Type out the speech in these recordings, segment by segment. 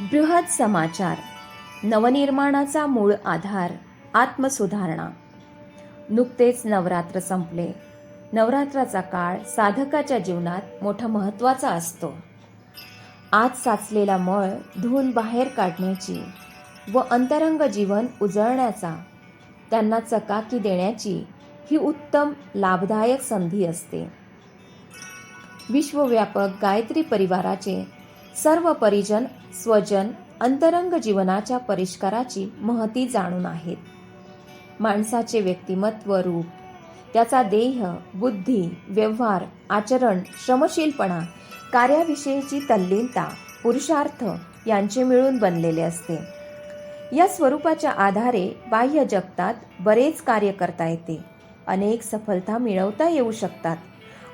बृहत समाचार. नवनिर्माणाचा मूळ आधार आत्मसुधारणा. नुकतेच नवरात्र संपले. नवरात्राचा काळ साधकाच्या जीवनात मोठा महत्त्वाचा असतो. आत साचलेला मळ धुवून बाहेर काढण्याची व अंतरंग जीवन उजळण्याचा, त्यांना चकाकी देण्याची ही उत्तम लाभदायक संधी असते. विश्वव्यापक गायत्री परिवाराचे सर्व परिजन स्वजन अंतरंग जीवनाच्या परिष्काराची महती जाणून आहेत. माणसाचे व्यक्तिमत्व रूप, त्याचा देह, बुद्धी, व्यवहार, आचरण, श्रमशीलपणा, कार्याविषयीची तल्लीनता, पुरुषार्थ यांचे मिळून बनलेले असते. या स्वरूपाच्या आधारे बाह्य जगतात बरेच कार्य करता येते, अनेक सफलता मिळवता येऊ शकतात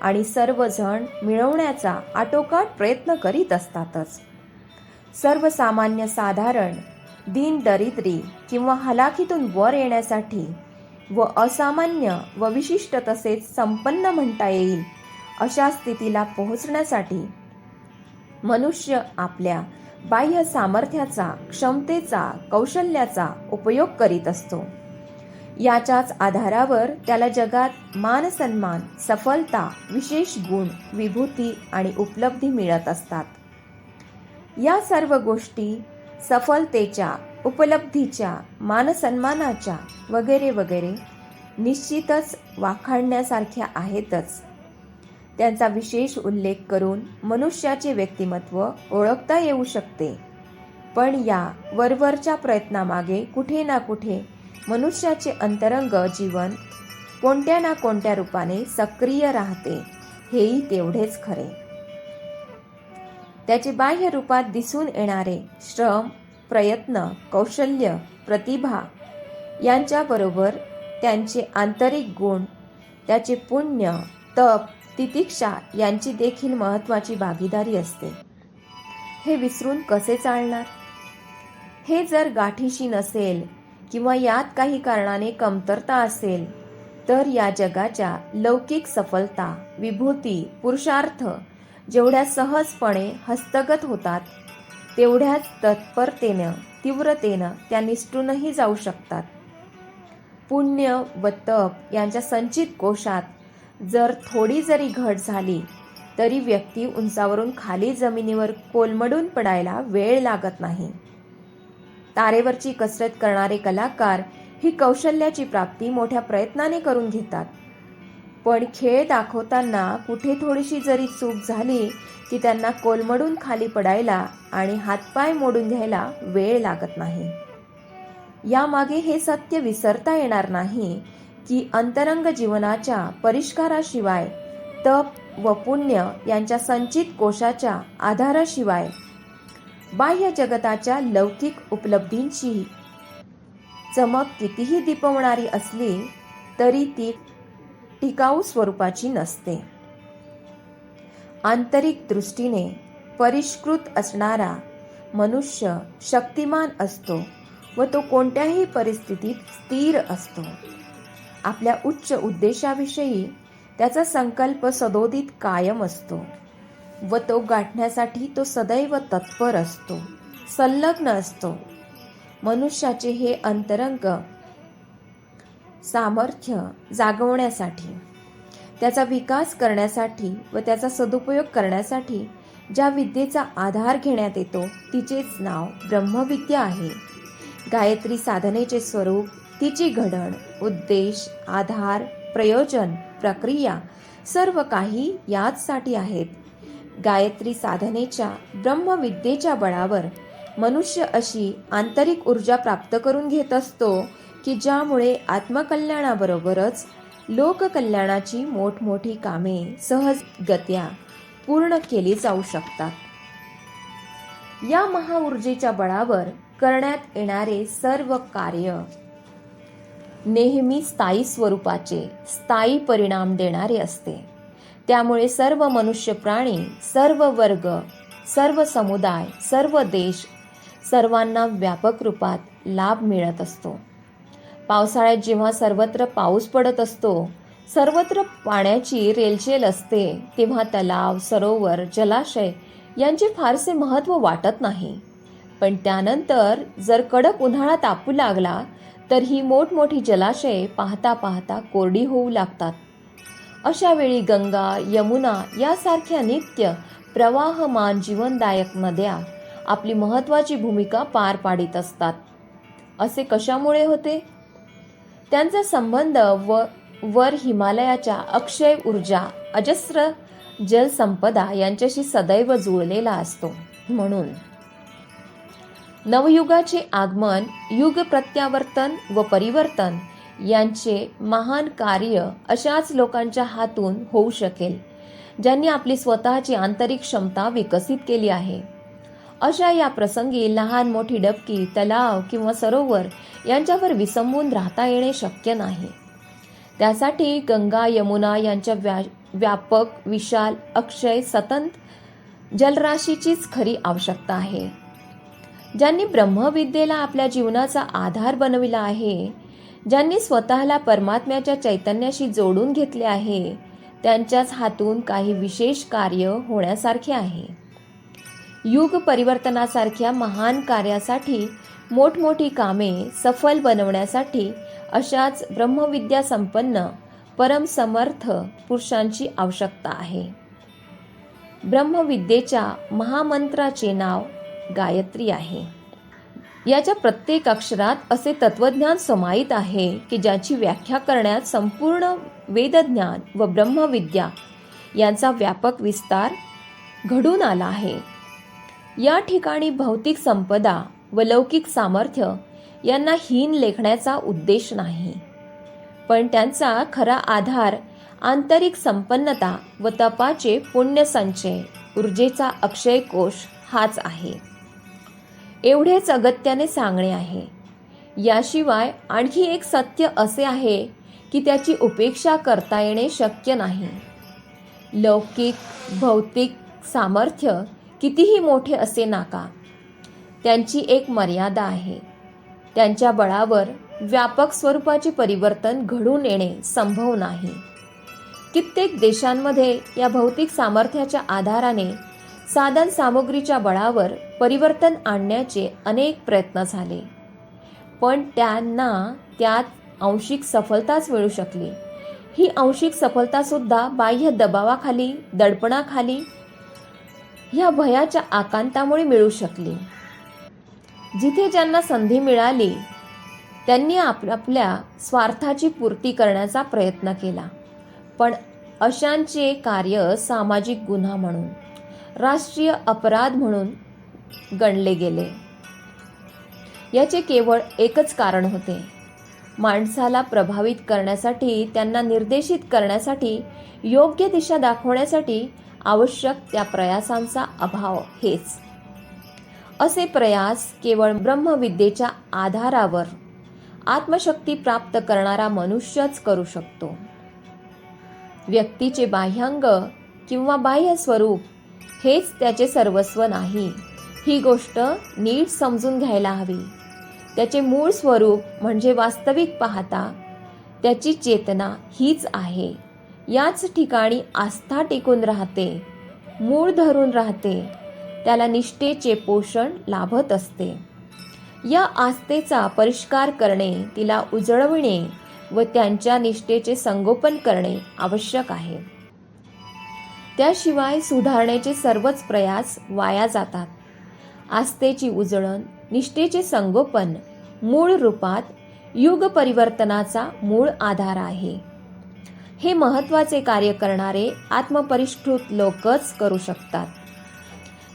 आणि सर्वजण मिळवण्याचा आटोकाट प्रयत्न करीत असतातच. सर्वसामान्य साधारण दीनदरिद्री किंवा हलाखीतून वर येण्यासाठी व असामान्य व विशिष्ट तसेच संपन्न म्हणता येईल अशा स्थितीला पोहोचण्यासाठी मनुष्य आपल्या बाह्य सामर्थ्याचा, क्षमतेचा, कौशल्याचा उपयोग करीत असतो. याच्याच आधारावर त्याला जगात मान सन्मान, सफलता, विशेष गुण, विभूती आणि उपलब्धी मिळत असतात. या सर्व गोष्टी सफलतेच्या, उपलब्धीच्या, मानसन्मानाच्या वगैरे वगैरे निश्चितच वाखाणण्यासारख्या आहेतच. त्यांचा विशेष उल्लेख करून मनुष्याचे व्यक्तिमत्व ओळखता येऊ शकते. पण या वरवरच्या प्रयत्नामागे कुठे ना कुठे मनुष्याचे अंतरंग जीवन कोणत्या ना कोणत्या रूपाने सक्रिय राहते, हेही तेवढेच खरे. त्याचे बाह्य रूपात दिसून येणारे श्रम, प्रयत्न, कौशल्य, प्रतिभा यांच्याबरोबर त्यांचे आंतरिक गुण, त्याचे पुण्य, तप, तितिक्षा यांची देखील महत्त्वाची भागीदारी असते. हे विसरून कसे चालणार? हे जर गाठीशी नसेल किंवा यात काही कारणाने कमतरता असेल तर या जगाच्या लौकिक सफलता, विभूती, पुरुषार्थ जेवढ्या सहजपणे हस्तगत होतात तेवढ्याच तत्परतेनं, तीव्रतेनं त्या निसटूनही जाऊ शकतात. पुण्य व तप यांच्या संचित कोशात जर थोडी जरी घट झाली तरी व्यक्ती उंचावरून खाली जमिनीवर कोलमडून पडायला वेळ लागत नाही. तारेवरची कसरत करणारे कलाकार ही कौशल्याची प्राप्ती मोठ्या प्रयत्नाने करून घेतात. पण खेळ दाखवताना कुठे थोडीशी जरी चूक झाली की त्यांना कोलमडून खाली पडायला आणि हातपाय मोडून घ्यायला वेळ लागत नाही. यामागे हे सत्य विसरता येणार नाही की अंतरंग जीवनाच्या परिष्काराशिवाय, तप व पुण्य यांच्या संचित कोशाच्या आधाराशिवाय बाह्य जगताच्या लौकिक उपलब्धींची चमक कितीही दीपवणारी असली तरी ती टिकाऊ स्वरूपाची नसते. आंतरिक दृष्टीने परिष्कृत असणारा मनुष्य शक्तिमान असतो व तो कोणत्याही परिस्थितीत स्थिर असतो. आपल्या उच्च उद्देशाविषयी त्याचा संकल्प सदोदित कायम असतो व तो गाठण्यासाठी तो सदैव तत्पर असतो, संलग्न असतो. मनुष्याचे हे अंतरंग सामर्थ्य जागवण्यासाठी, त्याचा विकास करण्यासाठी व त्याचा सदुपयोग करण्यासाठी ज्या विद्येचा आधार घेण्यात येतो तिचेच नाव ब्रह्मविद्या आहे. गायत्री साधनेचे स्वरूप, तिची घडण, उद्देश, आधार, प्रयोजन, प्रक्रिया सर्व काही याचसाठी आहेत. गायत्री साधनेच्या ब्रह्मविद्येच्या बळावर मनुष्य अशी आंतरिक ऊर्जा प्राप्त करून घेत असतो की ज्यामुळे आत्मकल्याणाबरोबरच लोककल्याणाची मोठमोठी कामे सहजगत्या पूर्ण केली जाऊ शकतात. या महाऊर्जेच्या बळावर करण्यात येणारे सर्व कार्य नेहमी स्थायी स्वरूपाचे, स्थायी परिणाम देणारे असते. त्यामुळे सर्व मनुष्य प्राणी, सर्व वर्ग, सर्व समुदाय, सर्व देश सर्वांना व्यापक रूपात लाभ मिळत असतो. पावसाळ्यात जेव्हा सर्वत्र पाऊस पडत असतो, सर्वत्र पाण्याची रेलचेल असते, तेव्हा तलाव, सरोवर, जलाशय यांचे फारसे महत्त्व वाटत नाही. पण त्यानंतर जर कडक उन्हाळा तापू लागला तर ही मोठमोठी जलाशये पाहता पाहता कोरडी होऊ लागतात. अशा वेळी गंगा, यमुना यासारख्या नित्य प्रवाहमान जीवनदायक नद्या आपली महत्त्वाची भूमिका पार पाडित असतात. असे कशामुळे होते? त्यांचा संबंध वर हिमालयाच्या अक्षय ऊर्जा, अजस्र जलसंपदा यांच्याशी सदैव जुळलेला असतो. म्हणून नवयुगाचे आगमन, युग प्रत्यावर्तन व परिवर्तन यांचे महान कार्य अशाच लोकांच्या हातून होऊ शकेल ज्यांनी आपली स्वतःची आंतरिक क्षमता विकसित केली आहे. अशा या प्रसंगी लहान मोठी डबकी, तलाव किंवा सरोवर यांच्यावर विसंबून राहता येणे शक्य नाही. त्यासाठी गंगा, यमुना यांच्या व्यापक, विशाल, अक्षय, सतत जलराशीचीच खरी आवश्यकता आहे. ज्यांनी ब्रह्मविद्येला आपल्या जीवनाचा आधार बनविला आहे, ज्यांनी स्वतःला परमात्म्याच्या चैतन्याशी जोडून घेतले आहे, त्यांच्याच हातून काही विशेष कार्य होण्यासारखे आहे. युग परिवर्तनासारख्या महान कार्यासाठी, मोठमोठी कामे सफल बनवण्यासाठी अशाच ब्रह्मविद्या संपन्न परमसमर्थ पुरुषांची आवश्यकता आहे. ब्रह्मविद्येच्या महामंत्राचे नाव गायत्री आहे. याच्या प्रत्येक अक्षरात असे तत्वज्ञान समायित आहे की ज्याची व्याख्या करण्यात संपूर्ण वेदज्ञान व ब्रह्मविद्या यांचा व्यापक विस्तार घडून आला आहे. या ठिकाणी भौतिक संपदा व लौकिक सामर्थ्य यांना हीन लेखण्याचा उद्देश नाही, पण त्यांचा खरा आधार आंतरिक संपन्नता व तपाचे पुण्यसंचय, ऊर्जेचा अक्षय कोश हाच आहे. एवढेच अगत्याने सांगणे आहे. याशिवाय आणखी एक सत्य असे आहे की त्याची उपेक्षा करता येणे शक्य नाही. लौकिक भौतिक सामर्थ्य कितीही मोठे असे नाका, त्यांची एक मर्यादा आहे. त्यांच्या बळावर व्यापक स्वरूपाचे परिवर्तन घडून येणे संभव नाही. कित्येक देशांमध्ये या भौतिक सामर्थ्याच्या आधाराने साधन सामुग्रीच्या बळावर परिवर्तन आणण्याचे अनेक प्रयत्न झाले, पण त्यांना त्यात आंशिक सफलताच मिळू शकली. ही आंशिक सफलता सुद्धा बाह्य दबावाखाली, दडपणाखाली, ह्या भयाच्या आकांतामुळे मिळू शकली. जिथे ज्यांना संधी मिळाली त्यांनी आपल्या स्वार्थाची पूर्ती करण्याचा प्रयत्न केला, पण अशांचे कार्य सामाजिक गुन्हा म्हणून, राष्ट्रीय अपराध म्हणून गणले गेले. याचे केवळ एकच कारण होते: माणसाला प्रभावित करण्यासाठी, त्यांना निर्देशित करण्यासाठी, योग्य दिशा दाखवण्यासाठी आवश्यक त्या प्रयासांचा अभाव. हेच असे प्रयास केवळ ब्रह्मविद्येच्या आधारावर आत्मशक्ती प्राप्त करणारा मनुष्यच करू शकतो. व्यक्तीचे बाह्यांग किंवा बाह्य स्वरूप हेच त्याचे सर्वस्व नाही, ही गोष्ट नीट समजून घ्यायला हवी. त्याचे मूळ स्वरूप म्हणजे वास्तविक पाहता त्याची चेतना हीच आहे. याच ठिकाणी आस्था टिकून राहते, मूळ धरून राहते, त्याला निष्ठेचे पोषण लाभत असते. या आस्थेचा परिष्कार करणे, तिला उजळविणे व त्यांच्या निष्ठेचे संगोपन करणे आवश्यक आहे. त्याशिवाय सुधारण्याचे सर्वच प्रयास वाया जातात. आस्थेची उजळण, निष्ठेचे संगोपन मूळ रूपात युग परिवर्तनाचा मूळ आधार आहे. हे महत्त्वाचे कार्य करणारे आत्मपरिष्कृत लोकच करू शकतात.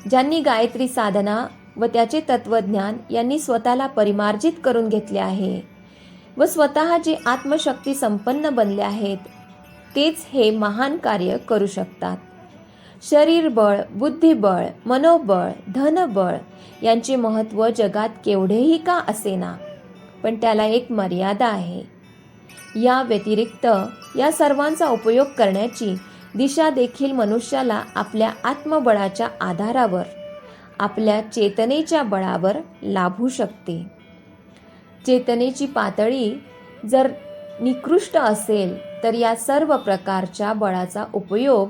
ज्यांनी गायत्री साधना व त्याचे तत्वज्ञान यांनी स्वतःला परिमार्जित करून घेतले आहे व स्वतः जे आत्मशक्ती संपन्न बनले आहेत, तेच हे महान कार्य करू शकतात. शरीरबळ, बुद्धिबळ, मनोबळ, धनबळ यांचे महत्त्व जगात केवढेही का असेना, पण त्याला एक मर्यादा आहे. या व्यतिरिक्त या सर्वांचा उपयोग करण्याची दिशा देखील मनुष्याला आपल्या आत्मबळाच्या आधारावर, आपल्या चेतनेच्या बळावर लाभू शकते. चेतनेची पातळी जर निकृष्ट असेल तर या सर्व प्रकारच्या बळाचा उपयोग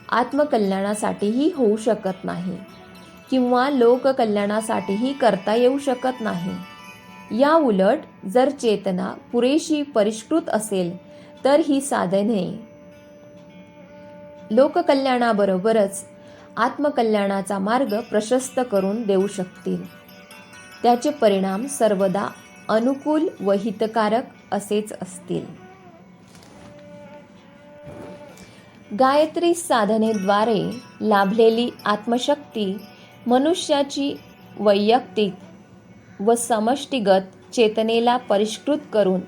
आत्मकल्याणासाठीही होऊ शकत नाही. किंवा लोककल्याणासाठीही करता येऊ शकत नाही. या उलट जर चेतना पुरेशी परिष्कृत असेल तर ही साधने लोककल्याणाबरोबरच आत्मकल्याणाचा मार्ग प्रशस्त करून देऊ शकतील. त्याचे परिणाम सर्वदा अनुकूल व हितकारक असेच असतील. गायत्री साधनेद्वारे लाभलेली आत्मशक्ती मनुष्याची वैयक्तिक व समष्टिगत चेतनेला परिष्कृत करून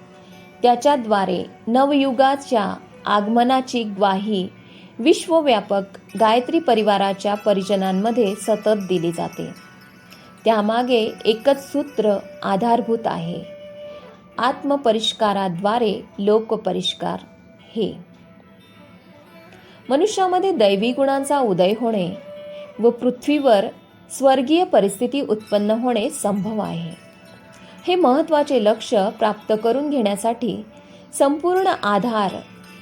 त्याच्याद्वारे नवयुगाच्या आगमनाची ग्वाही विश्वव्यापक गायत्री परिवाराच्या परिजनांमध्ये सतत दिली जाते. त्यामागे एकच सूत्र आधारभूत आहे, आत्मपरिष्काराद्वारे लोकपरिष्कार हे. मनुष्यामध्ये दैवी गुणांचा उदय होणे व पृथ्वीवर स्वर्गीय परिस्थिती उत्पन्न होणे संभव आहे. हे महत्त्वाचे लक्ष्य प्राप्त करून घेण्यासाठी संपूर्ण आधार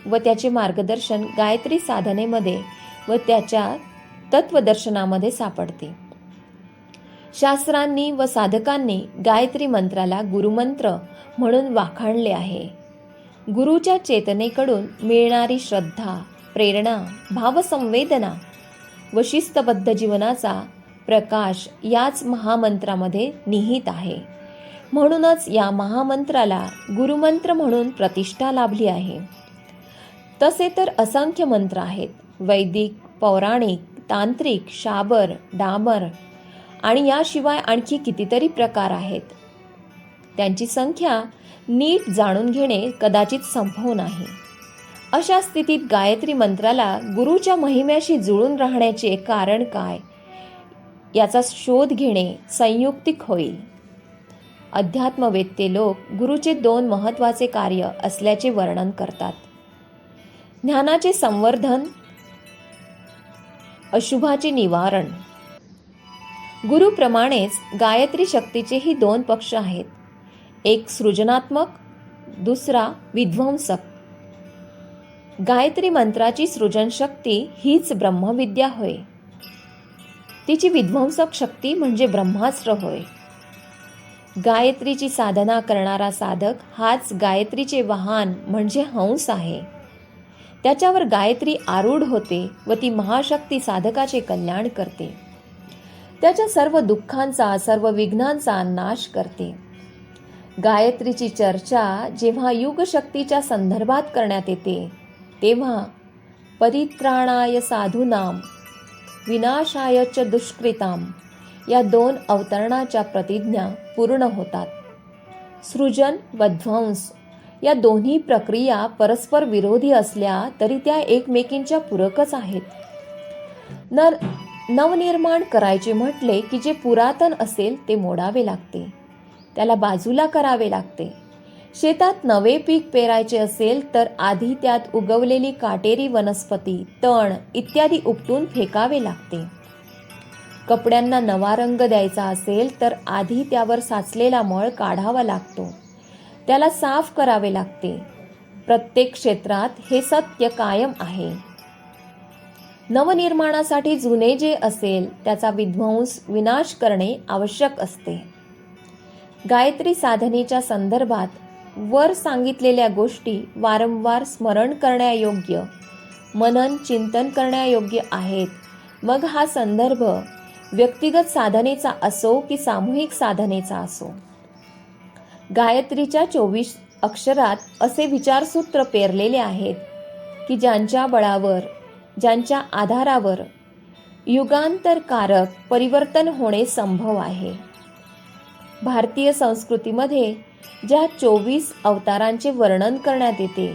व त्याचे मार्गदर्शन गायत्री साधनेमध्ये व त्याच्या तत्वदर्शनामध्ये सापडते. शास्त्रांनी व साधकांनी गायत्री मंत्राला गुरुमंत्र म्हणून वाखाणले आहे. गुरुच्या चेतनेकडून मिळणारी श्रद्धा, प्रेरणा, भावसंवेदना व शिस्तबद्ध जीवनाचा प्रकाश याच महामंत्रामध्ये निहित आहे. म्हणूनच या महामंत्राला गुरुमंत्र म्हणून प्रतिष्ठा लाभली आहे. तसे तर असंख्य मंत्र आहेत. वैदिक, पौराणिक, तांत्रिक, शाबर, डामर आणि याशिवाय आणखी कितीतरी प्रकार आहेत. त्यांची संख्या नीट जाणून घेणे कदाचित संभव नाही. अशा स्थितीत गायत्री मंत्राला गुरुच्या महिम्याशी जुळून राहण्याचे कारण काय याचा शोध घेणे संयुक्तिक होईल. अध्यात्मवेत्ते लोक गुरुचे 2 महत्त्वाचे कार्य असल्याचे वर्णन करतात. ज्ञानाचे संवर्धन, अशुभाचे निवारण. गुरुप्रमाणेच गायत्री शक्तीचेही 2 पक्ष आहेत, एक सृजनात्मक, दुसरा विध्वंसक. गायत्री मंत्राची सृजन शक्ती हीच ब्रह्मविद्या होय. तिची विध्वंसक शक्ती म्हणजे ब्रह्मास्त्र होय. गायत्रीची साधना करणारा साधक हाच गायत्रीचे वाहन म्हणजे हंस आहे. त्याच्यावर गायत्री आरूढ होते व ती महाशक्ती साधकाचे कल्याण करते. त्याच्या सर्व दुःखांचा, सर्व विघ्नांचा नाश करते. गायत्रीची चर्चा जेव्हा युगशक्तीच्या संदर्भात करण्यात येते तेव्हा परित्राणाय साधूनां विनाशाय च दुष्कृतां या 2 अवतरणाच्या प्रतिज्ञा पूर्ण होतात. सृजन व ध्वंस या दोन्ही प्रक्रिया परस्पर विरोधी असल्या तरी त्या एकमेकींच्या पूरकच आहेत. नवनिर्माण करायचे म्हटले की जे पुरातन असेल ते मोडावे लागते, त्याला बाजूला करावे लागते. शेतात नवे पीक पेरायचे असेल तर आधी त्यात उगवलेली काटेरी वनस्पती, तण इत्यादी उपटून फेकावे लागते. कपड्यांना नवा रंग द्यायचा असेल तर आधी त्यावर साचलेला मळ काढावा लागतो, त्याला साफ करावे लागते. प्रत्येक क्षेत्रात हे सत्य कायम आहे. नवनिर्माणासाठी जुने जे असेल त्याचा विध्वंस, विनाश करणे आवश्यक असते. गायत्री साधनेच्या संदर्भात वर सांगितलेल्या गोष्टी वारंवार स्मरण करण्यायोग्य, मनन चिंतन करण्यायोग्य आहेत. मग हा संदर्भ व्यक्तिगत साधनेचा असो की सामूहिक साधनेचा असो. गायत्रीच्या 24 अक्षरात असे विचारसूत्र पेरलेले आहेत की ज्यांच्या बळावर, ज्यांच्या आधारावर युगांतरकारक परिवर्तन होणे संभव आहे. भारतीय संस्कृतीमध्ये ज्या 24 अवतारांचे वर्णन करण्यात येते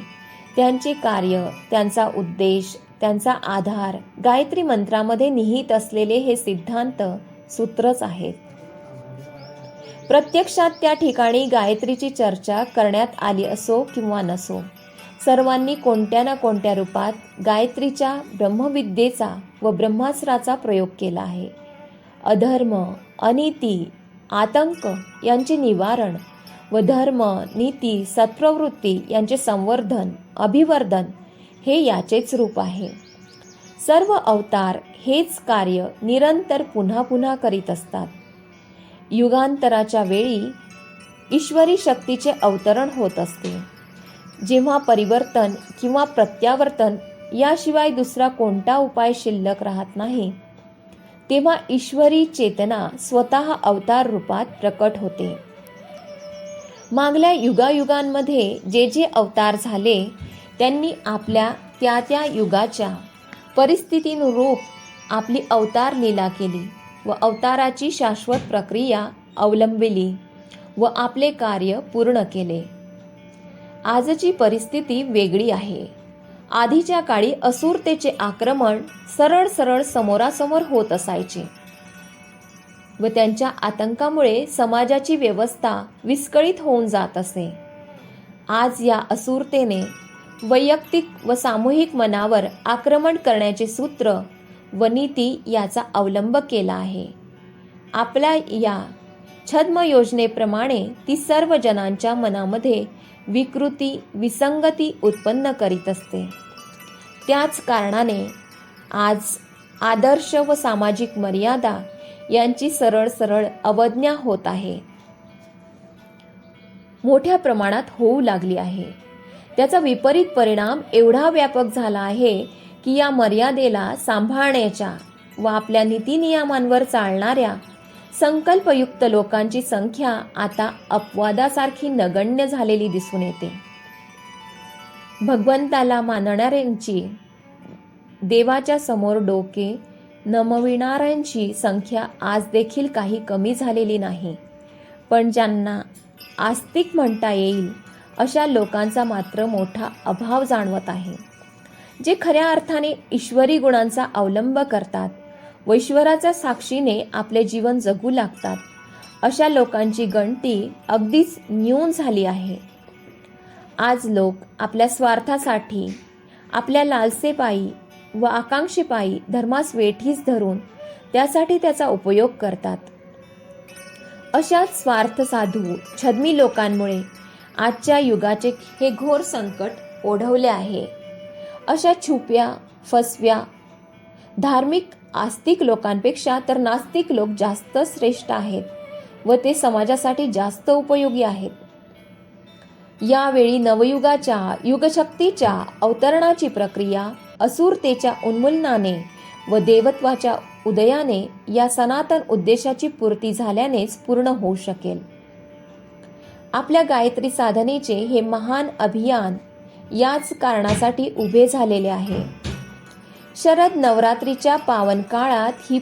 त्यांचे कार्य, त्यांचा उद्देश, त्यांचा आधार गायत्री मंत्रामध्ये निहित असलेले हे सिद्धांत सूत्रच आहेत. प्रत्यक्षात त्या ठिकाणी गायत्रीची चर्चा करण्यात आली असो किंवा नसो, सर्वांनी कोणत्या ना कोणत्या रूपात गायत्रीच्या ब्रह्मविद्येचा व ब्रह्मास्त्राचा प्रयोग केला आहे. अधर्म, अनिती, आतंक यांचे निवारण व धर्म, नीती, सत्प्रवृत्ती यांचे संवर्धन, अभिवर्धन हे याचेच रूप आहे. सर्व अवतार हेच कार्य निरंतर पुन्हा पुन्हा करीत असतात. युगांतराच्या वेळी ईश्वरी शक्तीचे अवतरण होत असते. जेव्हा परिवर्तन किंवा प्रत्यावर्तन याशिवाय दुसरा कोणता उपाय शिल्लक राहत नाही, तेव्हा ईश्वरी चेतना स्वतः अवतार रूपात प्रकट होते. मागल्या युगायुगांमध्ये जे जे अवतार झाले त्यांनी आपल्या त्या त्या युगाच्या परिस्थितीनुरूप आपली अवतार लीला केली व अवताराची शाश्वत प्रक्रिया अवलंबिली व आपले कार्य पूर्ण केले. आजची परिस्थिती वेगळी आहे. आधीच्या काळी असुरतेचे आक्रमण सरळ सरळ समोरासमोर होत असायचे व त्यांच्या आतंकामुळे समाजाची व्यवस्था विस्कळीत होऊन जात असे. आज या असुरतेने वैयक्तिक व सामूहिक मनावर आक्रमण करण्याचे सूत्र व नीती याचा अवलंब केला आहे. आपल्या या छद्म योजनेप्रमाणे ती सर्व जनांच्या मनामध्ये विकृती विसंगती उत्पन्न करीत असते. त्याच कारणाने आज आदर्श व सामाजिक मर्यादा यांची सरळ सरळ अवज्ञा होत आहे, मोठ्या प्रमाणात होऊ लागली आहे. त्याचा विपरीत परिणाम एवढा व्यापक झाला आहे की या मर्यादेला सांभाळण्याच्या व आपल्या नीतिनियमांवर चालणाऱ्या संकल्पयुक्त लोकांची संख्या आता अपवादासारखी नगण्य झालेली दिसून येते. भगवंताला मानणाऱ्यांची, देवाच्या समोर डोके नमविणाऱ्यांची संख्या आज देखील काही कमी झालेली नाही, पण ज्यांना आस्तिक म्हणता येईल अशा लोकांचा मात्र मोठा अभाव जाणवत आहे. जे खऱ्या अर्थाने ईश्वरी गुणांचा अवलंब करतात व ईश्वराच्या साक्षीने आपले जीवन जगू लागतात, अशा लोकांची गणती अगदीच न्यून झाली आहे. आज लोक आपल्या स्वार्थासाठी, आपल्या लालसेपायी व आकांक्षेपायी धर्मास वेठीस धरून त्यासाठी त्याचा उपयोग करतात. अशाच स्वार्थ साधू छद्मी लोकांमुळे आजच्या युगाचे हे घोर संकट ओढवले आहे. अशा छुप्या फसव्या धार्मिक आस्तिक लोकांपेक्षा तर नास्तिक लोक जास्त श्रेष्ठ आहेत व ते समाजासाठी जास्त उपयोगी आहेत. यावेळी नवयुगाच्या युगशक्तीच्या अवतरणाची प्रक्रिया असुरतेच्या उन्मूलनाने व देवत्वाच्या उदयाने या सनातन उद्देशाची पूर्ती झाल्यानेच पूर्ण होऊ शकेल. आपल्या गायत्री साधनेचे हे महान अभियान याच कारणासाठी उभे झालेले आहे. शरद नवरात्रीच्या पावन काळात ही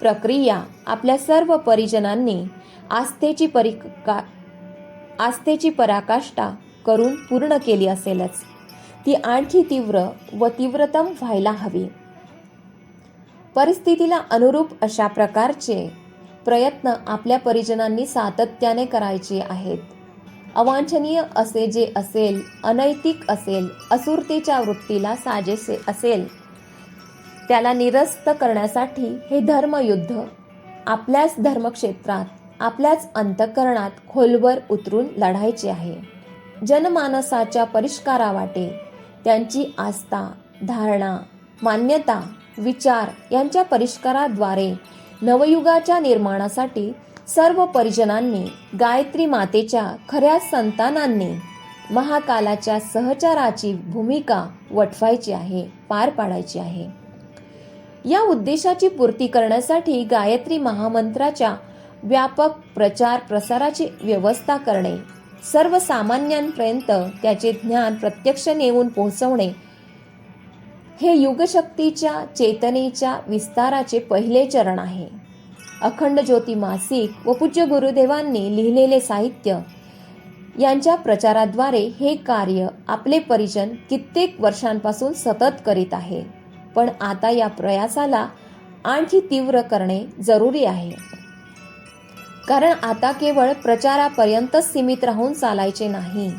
प्रक्रिया आपल्या सर्व परिजनांनी आस्थेची पराकाष्ठा करून पूर्ण केली असेलच. ती आणखी तीव्र व तीव्रतम व्हायला हवी. परिस्थितीला अनुरूप अशा प्रकारचे प्रयत्न आपल्या परिजनांनी सातत्याने करायचे आहेत. अवांछनीय असे जे असेल, अनैतिक असेल, असुरतेच्या वृत्तीला साजेसे असेल, त्याला निरस्त करण्यासाठी हे धर्मयुद्ध आपल्याच धर्मक्षेत्रात, आपल्याच अंतःकरणात खोलवर उतरून लढायचे आहे. जनमानसाच्या परिष्कारावाटे त्यांची आस्था, धारणा, मान्यता, विचार यांच्या परिष्काराद्वारे नवयुगाच्या निर्माणासाठी सर्व परिजनांनी, गायत्री मातेच्या खऱ्या संतानांनी महाकालाच्या सहचाराची भूमिका वठवायची आहे, पार पाडायची आहे. या उद्देशाची पूर्ती करण्यासाठी गायत्री महामंत्राच्या व्यापक प्रचार प्रसाराची व्यवस्था करणे, सर्वसामान्यांपर्यंत त्याचे ज्ञान प्रत्यक्ष नेऊन पोहोचवणे हे युगशक्तीच्या चेतनेच्या विस्ताराचे पहिले चरण आहे. अखंड ज्योती मासिक व पूज्य गुरुदेवांनी लिहिलेले साहित्य यांच्या प्रचाराद्वारे हे कार्य आपले परिजन कित्येक वर्षांपासून सतत करीत आहे. पण आता या प्रयासाला आणखी तीव्र करणे जरुरी आहे. कारण आता केवळ प्रचारापर्यंतच सीमित राहून चालायचे नाही,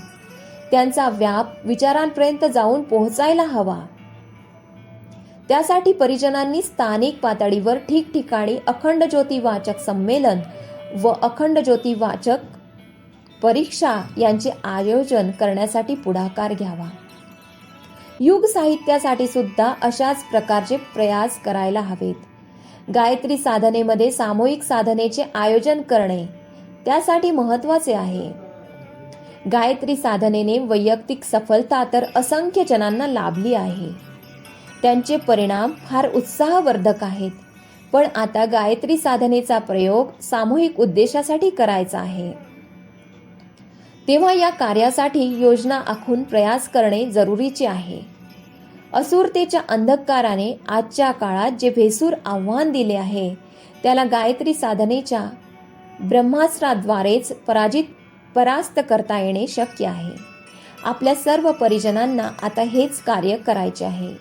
त्यांचा व्याप विचारांपर्यंत जाऊन पोहोचायला हवा. त्यासाठी परिजनांनी स्थानिक पातळीवर ठिकठिकाणी अखंड ज्योती वाचक संमेलन व अखंड ज्योती वाचक परीक्षा यांचे आयोजन करण्यासाठी पुढाकार घ्यावा. युग साहित्यासाठी सुद्धा अशाच प्रकारचे प्रयास करायला हवेत. गायत्री साधनेमध्ये सामूहिक साधनेचे आयोजन करणे त्यासाठी महत्त्वाचे आहे. गायत्री साधनेने वैयक्तिक सफलता तर असंख्य जणांना लाभली आहे. त्यांचे परिणाम फार उत्साहवर्धक आहेत. पण आता गायत्री साधनेचा प्रयोग सामूहिक उद्देशासाठी करायचा आहे. तेव्हा या कार्यासाठी योजना आखून प्रयास करणे जरुरीचे आहे. असुरतेच्या अंधकाराने आजच्या काळात जे भेसूर आव्हान दिले आहे त्याला गायत्री साधनेच्या ब्रह्मास्त्राद्वारेच परास्त करता येणे शक्य आहे. आपल्या सर्व परिजनांना आता हेच कार्य करायचे आहे.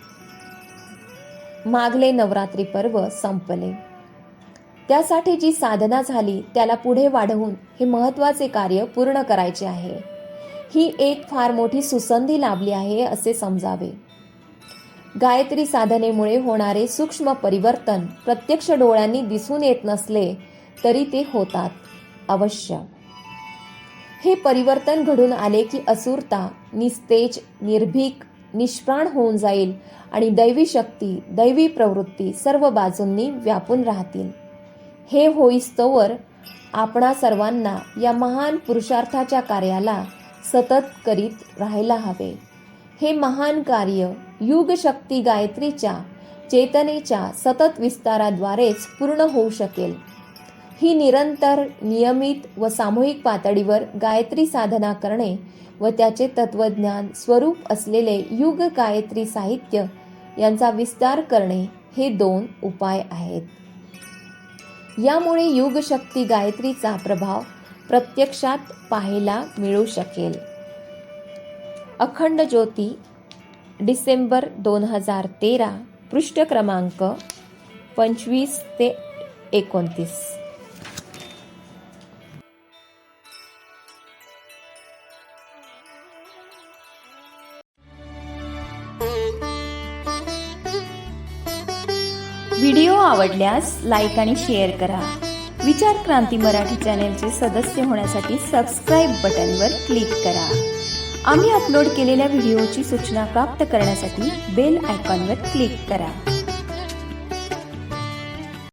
मागले नवरात्री पर्व संपले. त्यासाठी जी साधना झाली त्याला पुढे वाढवून हे महत्त्वाचे कार्य पूर्ण करायचे आहे. ही एक फार मोठी सुसंधी लाभली आहे असे समजावे. गायत्री साधनेमुळे होणारे सूक्ष्म परिवर्तन प्रत्यक्ष डोळ्यांनी दिसून येत नसले तरी ते होतात अवश्य. हे परिवर्तन घडून आले की असुरता निस्तेज, निर्भीक, निष्प्राण होऊन जाईल आणि दैवी शक्ती, दैवी प्रवृत्ती सर्व बाजूंनी व्यापून राहतील. हे होईस्तोवर आपणा सर्वांना या महान पुरुषार्थाच्या कार्याला सतत करीत राहायला हवे. हे महान कार्य युग शक्ती गायत्रीच्या चेतनेच्या सतत विस्ताराद्वारेच पूर्ण होऊ शकेल. ही निरंतर, नियमित व सामूहिक पातळीवर गायत्री साधना करणे व त्याचे तत्वज्ञान स्वरूप असलेले युग गायत्री साहित्य यांचा विस्तार करणे हे 2 उपाय आहेत. यामुळे युग शक्ती गायत्रीचा प्रभाव प्रत्यक्षात पाहायला मिळू शकेल. अखंड ज्योती, डिसेंबर 2013, पृष्ठ क्रमांक 25 ते 29. व्हिडिओ आवडल्यास लाईक आणि शेअर करा. विचार क्रांती मराठी चॅनेलचे सदस्य होण्यासाठी सबस्क्राईब बटनवर क्लिक करा. आम्ही अपलोड केलेल्या व्हिडिओची सूचना प्राप्त करण्यासाठी बेल आयकॉनवर क्लिक करा.